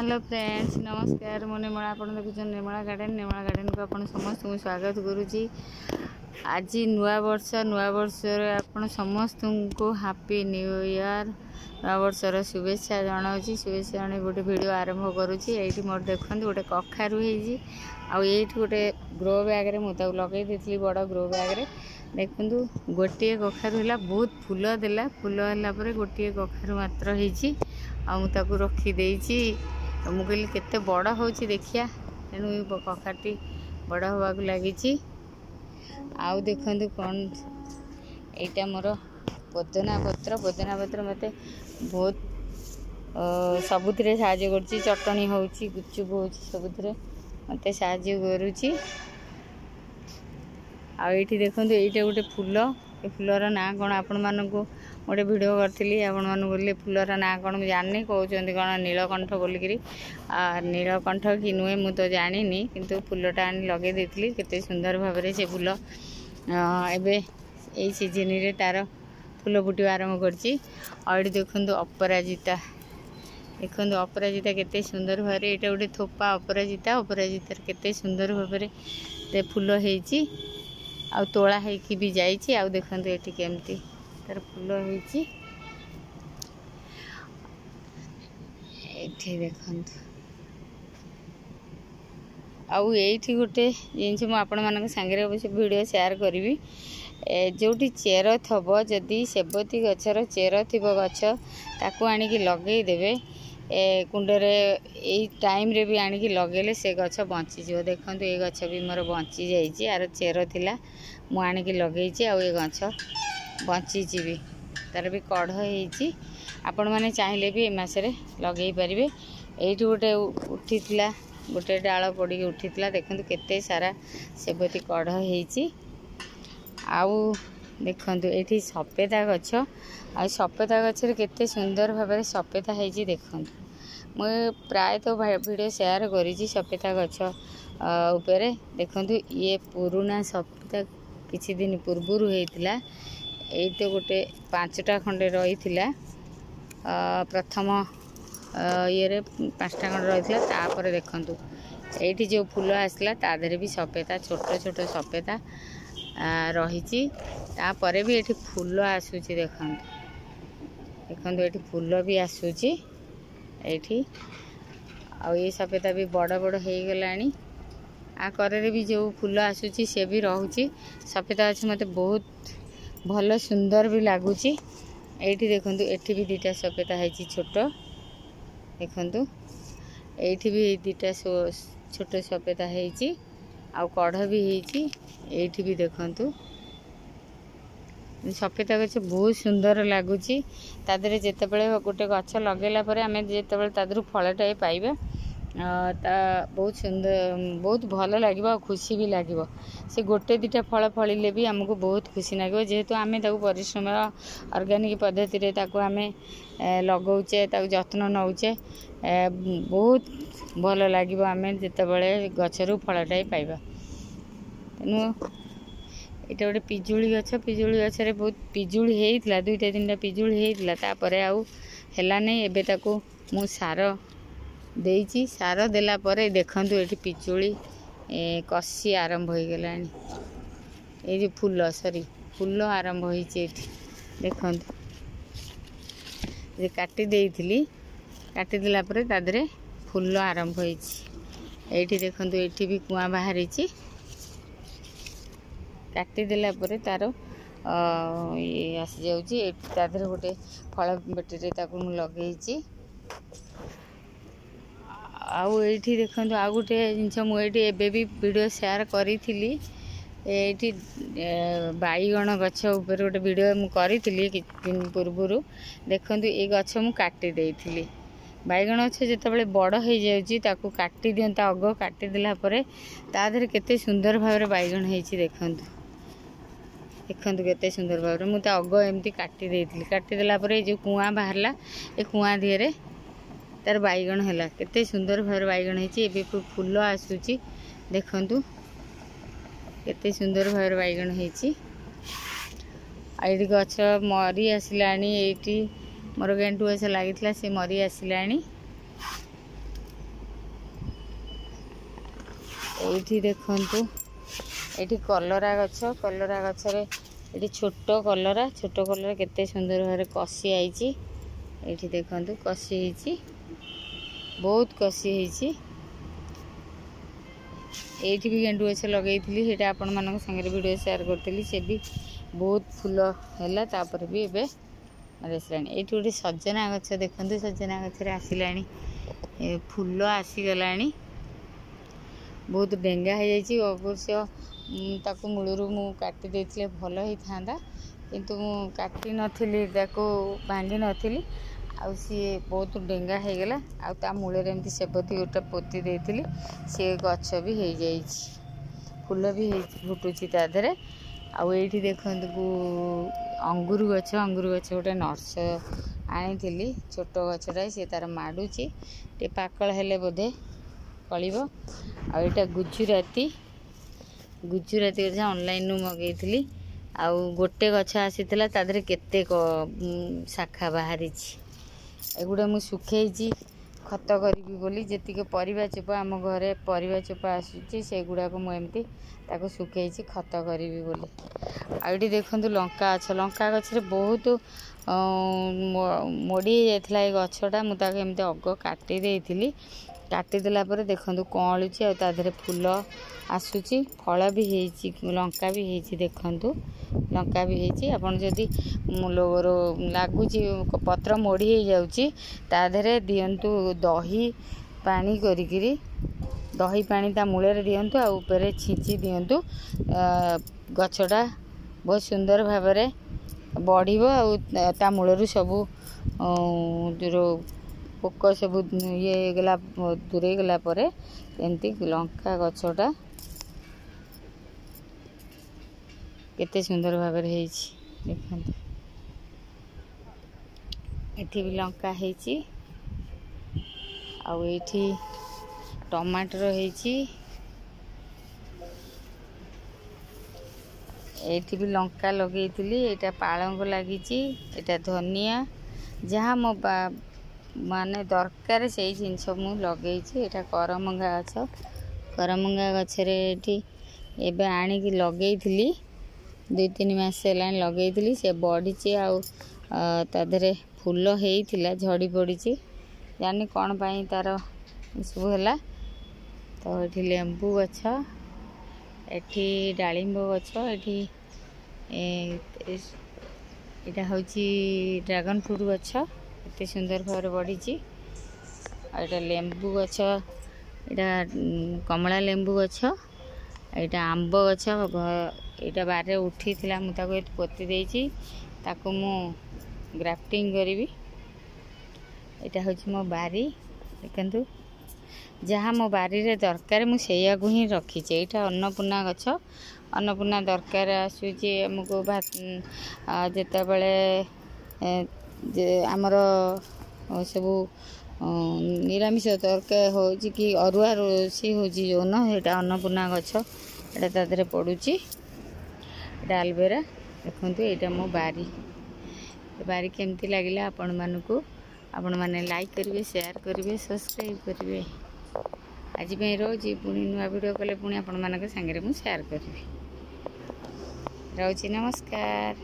Hello friends नमस्कार मु निर्मला आप देखुन निर्मला गार्डन को आप समस्त स्वागत करुच्ची। आज नुआ वर्ष आप समस्त को हैप्पी न्यू ईयर नुआ वर्षर शुभेच्छा जनावि। शुभेच्छा जन गोटे वीडियो आरंभ करुच्ची। ये मोर देखते गोटे कखारू होती गोटे ग्रो बैग मुझे लगे दी बड़ ग्रो बैग देखु गोटे कखारू है बहुत फूल देला फूल है गोटे कखारू मात्र हो रखीदे मुझे कहली केते बड़ हो देखिया तेणु कखाटी बड़ हवा लगी। आउ देखु कौन यहाँ मोर पुदीना पत्र मत बहुत सबुथ साहाଯ୍य कर चटनी हो गुपचुप हो सबुथ मत साहाଯ୍य करुच्ची। आठी देखो ये गोटे फूल ये फूलर ना कौन आपण मानक गोटे वीडियो करी आपण बोले फूलर ना कौन जानी कहते कौन नीलकंठ बोलिक नीलकंठ कि नुहे मु तो जानी किंतु फूलटा आनी लगे देती केते सुंदर भाव से फूल एबे यही सीजन रे तार फूल फुटा आरंभ करछि। और देखो अपराजिता देखो अपराजिता केते सुंदर भाव ये गोटे थोपा अपराजिता केते सुंदर भाव फूल होती आउ तोला होगी भी जाइए। आउ देखो ये केमती तार फूल होती देखो आउ ये गोटे जिनस मुझे सांगे वीडियो शेयर करी जोटी चेर थब जदि सेबती गचर चेर थी गच ताकू आणिकी लगेदेवे कुंडरे यही टाइम रे भी आणिकी लगेले से गछ बंचीज। देखो ये गछ भी मोर बंची जाइए यार चेर थिला मु आणिकी लगे ये गछ बंचीज भी तार भी कढ़ होती आपण मैंने चाहिए भी मसरे लगे पारे। ये गोटे उठी गोटे डाल पड़ी उठी देखो केते सारा सेबती कढ़ होती। आउ देखो ये सफेदा गछ आ सफेदा गचर केते सुंदर भाव सफेदा होती देखो मुझे प्राय तो वीडियो शेयर करी सफेदा गछ उपरे देखो ये पुराना सफेदा किछि दिन पूर्वर होता ये तो गोटे 5टा खंडे रही प्रथम ये 5टा खंडे रही तापर देखु ये जो फूल आसला तादरे भी सफेदा छोट छोट सफेदा रही तापर भी ये फूल आसूची देखो ये फूल भी आसूची ये आ ये सफेदा भी बड़ बड़ हो गलानी आ करे भी जो फूल आसूची से भी रोचे सफेदा अच्छे मत बहुत भल सुंदर भी लगुच। ये देखो ये भी 2टा सफेदा है छोट देखु ये भी 2टा छोट सफेदा है आ कढ़ भी होती ये भी देखु सफेदा गछ बहुत सुंदर लगुच तादरे जितेबले गोटे गछ लगेला आम जितेबले तादर फलटाए पाइबा बहुत सुंदर बहुत भल लगे खुशी भी लगे से गोटे 2टा फल फलिले भी आमको बहुत खुशी लगे जेहेतु आम परिश्रम ऑर्गेनिक पद्धति आम लगौचे जत्न नौचे बहुत भल लगे आम जितेबले गचरू फलटाए पाइबा। तेणु ये गोटे पिजुली गचरे बहुत पिजुली होता 2टा 3टा पिजुली होता आउ है नहीं एबे ताकू मु सार देइची सार देला परे देखु ये पिजुली कसी आरंभ हो गला ये फूल सॉरी फूल आरंभ होती देखु काटी देइथिली काटी देला परे तादरे फूल आरंभ होती ये देखु ये भी कुआ बाहरी काटी देला परे तार ये आसी जाऊँगी तादर गोटे फल बेटे लगे आउ ये देखो आ गोटे जिनस मुझे भी वीडियो शेयर करी ये बैगण गछ उपर गोटे वीडियो मुझे दिन पूर्वर देखो ये गछ मु काटी देइथिली बैगण गछ जितेबाला बड़ हो जाऊँ काटी दिंता अग काटी देला परे तादर केते सुंदर भाव बैगण होती देखु देखु केते सुंदर भाव मुझे अग एमती काटी देइथिली काटी देला परे जो कुआ बाहरला ये कुआ दिहरे तार बैगण है केते सुंदर भाव बैगण होती फूल आसूची देखु केते सुंदर भाव बैगण होती। ये गछ मरी आसला ये मोर गेंटू गछ लगी से मरी आसला ଏଇଠି ଦେଖନ୍ତୁ ଏଇଠି କଲରା ଗଛରେ ଏଠି ଛୋଟ କଲରା କେତେ ସୁନ୍ଦର ଭାବରେ କଷି ଆଇଛି। ଏଇଠି ଦେଖନ୍ତୁ କଷି ହେଇଛି, ବହୁତ କଷି ହେଇଛି। ଏଇଠି ବି ଗେଣ୍ଡୁ ଗଛ ଲଗେଇଥିଲି, ସେଇଟା ଆପଣମାନଙ୍କ ସାଙ୍ଗରେ ଭିଡ଼ିଓ ସେୟାର କରିଥିଲି। ସେ ବି ବହୁତ ଫୁଲ ହେଲା, ତାପରେ ବି ଏବେ ଆସିଲାଣି। ଏଇଠି ଗୋଟେ ସଜନା ଗଛ ଦେଖନ୍ତୁ, ସଜନା ଗଛରେ ଆସିଲାଣି ଫୁଲ ଆସିଗଲାଣି, ବହୁତ ଡେଙ୍ଗା ହେଇଯାଇଛି। ଅବଶ୍ୟ ତାକୁ ମୂଳରୁ ମୁଁ କାଟି ଦେଇଥିଲେ ଭଲ ହେଇଥାନ୍ତା, କିନ୍ତୁ ମୁଁ କାଟି ନଥିଲି, ତାକୁ ଭାଙ୍ଗି ନଥିଲି, ଆଉ ସିଏ ବହୁତ ଡେଙ୍ଗା ହେଇଗଲା। ଆଉ ତା ମୂଳରେ ଏମିତି ସେବତୀ ଗୋଟେ ପୋତି ଦେଇଥିଲି, ସେ ଗଛ ବି ହେଇଯାଇଛି, ଫୁଲ ବି ଫୁଟୁଛି ତା ଦେହରେ। ଆଉ ଏଇଠି ଦେଖନ୍ତୁ ଅଙ୍ଗୁର ଗଛ ଗୋଟେ ନର୍ସ ଆଣିଥିଲି, ଛୋଟ ଗଛଟା, ସେ ତାର ମାଡ଼ୁଛି, ଟିକେ ପାକଳ ହେଲେ ବୋଧେ ଫଳିବ। ଆଉ ଏଇଟା ଗୁଜୁରାତି ଗଛ ଅନଲାଇନରୁ ମଗେଇଥିଲି। ଆଉ ଗୋଟେ ଗଛ ଆସିଥିଲା, ତା ଦେହରେ କେତେ ଶାଖା ବାହାରିଛି। ଏଗୁଡ଼ା ମୁଁ ଶୁଖେଇଛି ଖତ କରିବି ବୋଲି। ଯେତିକି ପରିବା ଚୋପା ଆମ ଘରେ ପରିବା ଚୋପା ଆସୁଛି, ସେଗୁଡ଼ାକୁ ମୁଁ ଏମିତି ତାକୁ ଶୁଖେଇଛି ଖତ କରିବି ବୋଲି। ଆଉ ଏଠି ଦେଖନ୍ତୁ ଲଙ୍କା ଗଛରେ ବହୁତ ମୋଡ଼ି ହେଇଯାଇଥିଲା ଏ ଗଛଟା। ମୁଁ ତାକୁ ଏମିତି ଅଗ କାଟି ଦେଇଥିଲି, କାଟିଦେଲା ପରେ ଦେଖନ୍ତୁ କଅଁଳୁଛି, ଆଉ ତା ଦେହରେ ଫୁଲ ଆସୁଛି, ଫଳ ବି ହେଇଛି, ଲଙ୍କା ବି ହେଇଛି। ଦେଖନ୍ତୁ ଲଙ୍କା ବି ହେଇଛି। ଆପଣ ଯଦି ଲାଗୁଛି ପତ୍ର ମୋଡ଼ି ହେଇଯାଉଛି, ତା ଦେହରେ ଦିଅନ୍ତୁ ଦହି ପାଣି କରିକିରି, ଦହି ପାଣି ତା ମୂଳରେ ଦିଅନ୍ତୁ, ଆଉ ଉପରେ ଛିଞ୍ଚି ଦିଅନ୍ତୁ। ଗଛଟା ବହୁତ ସୁନ୍ଦର ଭାବରେ ବଢ଼ିବ, ଆଉ ତା ମୂଳରୁ ସବୁ ପୋକ ସବୁ ଇଏ ହେଇଗଲା, ଦୂରେଇ ଗଲା ପରେ ଏମିତି ଲଙ୍କା ଗଛଟା କେତେ ସୁନ୍ଦର ଭାବରେ ହେଇଛି। ଦେଖନ୍ତୁ ଏଠି ବି ଲଙ୍କା ହେଇଛି, ଆଉ ଏଇଠି ଟମାଟର ହେଇଛି, ଏଇଠି ବି ଲଙ୍କା ଲଗେଇଥିଲି। ଏଇଟା ପାଳଙ୍ଗ ଲାଗିଛି, ଏଇଟା ଧନିଆ, ଯାହା ମୋ ମାନେ ଦରକାର ସେଇ ଜିନିଷ ମୁଁ ଲଗେଇଛି। ଏଇଟା କରମଙ୍ଗା ଗଛରେ ଏଠି ଏବେ ଆଣିକି ଲଗେଇଥିଲି, 2-3 ମାସ ହେଲାଣି ଲଗେଇଥିଲି, ସେ ବଢ଼ିଛି। ଆଉ ତା ଦେହରେ ଫୁଲ ହେଇଥିଲା, ଝଡ଼ି ପଡ଼ିଛି, ଜାଣିନି କ'ଣ ପାଇଁ ତାର ଏସବୁ ହେଲା। ତ ଏଠି ଲେମ୍ବୁ ଗଛ, ଏଠି ଡାଳିମ୍ବ ଗଛ, ଏଇଟା ହେଉଛି ଡ୍ରାଗନ୍ ଫ୍ରୁଟ୍ ଗଛ, ଏତେ ସୁନ୍ଦର ଭାବରେ ବଢ଼ିଛି। ଆଉ ଏଇଟା ଲେମ୍ବୁ ଗଛ, ଏଇଟା କମଳା ଲେମ୍ବୁ ଗଛ, ଏଇଟା ଆମ୍ବ ଗଛ। ଏଇଟା ବାରିରେ ଉଠିଥିଲା, ମୁଁ ତାକୁ ଏଠି ପୋତି ଦେଇଛି, ତାକୁ ମୁଁ ଗ୍ରାଫ୍ଟିଂ କରିବି। ଏଇଟା ହେଉଛି ମୋ ବାରି, ଦେଖନ୍ତୁ ଯାହା ମୋ ବାରିରେ ଦରକାର ମୁଁ ସେଇଆକୁ ହିଁ ରଖିଛି। ଏଇଟା ଅନ୍ନପୂର୍ଣ୍ଣା ଗଛ, ଅନ୍ନପୂର୍ଣ୍ଣା ଦରକାର ଆସୁଛି ଆମକୁ ଯେତେବେଳେ ଆମର ସବୁ ନିରାମିଷ ତରକାରୀ ହେଉଛି କି ଅରୁଆ ରୋଷେଇ ହେଉଛି ଯେଉଁନ, ସେଇଟା ଅନ୍ନପୂର୍ଣ୍ଣା ଗଛ, ଏଇଟା ତା ଦେହରେ ପଡ଼ୁଛି। ଏଇଟା ଆଲବେରା। ଦେଖନ୍ତୁ ଏଇଟା ମୋ ବାରି କେମିତି ଲାଗିଲା ଆପଣମାନେ ଲାଇକ୍ କରିବେ, ସେୟାର କରିବେ, ସବସ୍କ୍ରାଇବ୍ କରିବେ। ଆଜି ପାଇଁ ରହୁଛି, ପୁଣି ନୂଆ ଭିଡ଼ିଓ କଲେ ପୁଣି ଆପଣମାନଙ୍କ ସାଙ୍ଗରେ ମୁଁ ସେୟାର କରିବି। ରହୁଛି, ନମସ୍କାର।